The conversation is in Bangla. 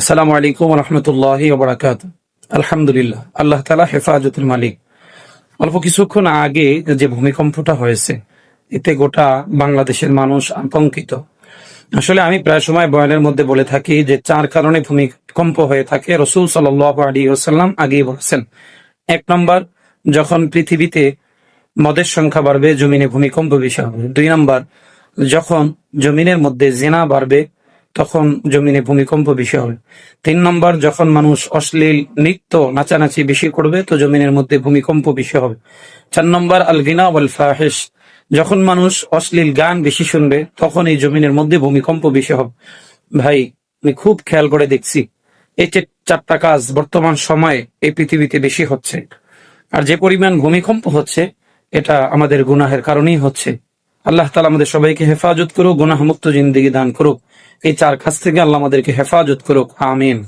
আসসালামু আলাইকুম রহমতুল্লাহি ওয়া বারাকাতুহু। আলহামদুলিল্লাহ, আল্লাহ তাআলা হেফাজতুল মালিক। অল্প কিছুক্ষণ আগে যে ভূমিকম্পটা হয়েছে, এতে গোটা বাংলাদেশের মানুষ আতঙ্কিত। আসলে আমি প্রায় সময় বয়ানের মধ্যে বলে থাকি যে 4 কারণে ভূমিকম্প হয়ে থাকে। রাসূল সাল্লাল্লাহু আলাইহি ওয়াসাল্লাম আগেই বলেছেন। 1 নম্বর, যখন পৃথিবীতে মদের সংখ্যা বাড়বে, জমিনে ভূমিকম্প বেশি হবে। 2 নম্বর, যখন জমিনের মধ্যে জিনা বাড়বে, তখন জমিনে ভূমিকম্প বেশি হবে। 3 নম্বর, যখন মানুষ অশ্লীল নৃত্য নাচানাচি বেশি করবে, তো জমিনের মধ্যে ভূমিকম্প বেশি হবে। 4 নম্বর, আল গিনা ওয়াল ফাহিশ, যখন মানুষ অশ্লীল গান বেশি শুনবে, তখন এই জমিনের মধ্যে ভূমিকম্প বেশি হবে। ভাই, আমি খুব খেয়াল করে দেখছি, এই 4টা কাজ বর্তমান সময়ে এই পৃথিবীতে বেশি হচ্ছে। আর যে পরিমাণ ভূমিকম্প হচ্ছে, এটা আমাদের গুনাহের কারণেই হচ্ছে। আল্লাহ তাআলা আমাদের সবাইকে হেফাজত করুক, গুনাহ মুক্ত জিন্দেগি দান করুক। এই 4 কাজ থেকে আল্লাহ আমাদেরকে হেফাজত করুক, আমিন।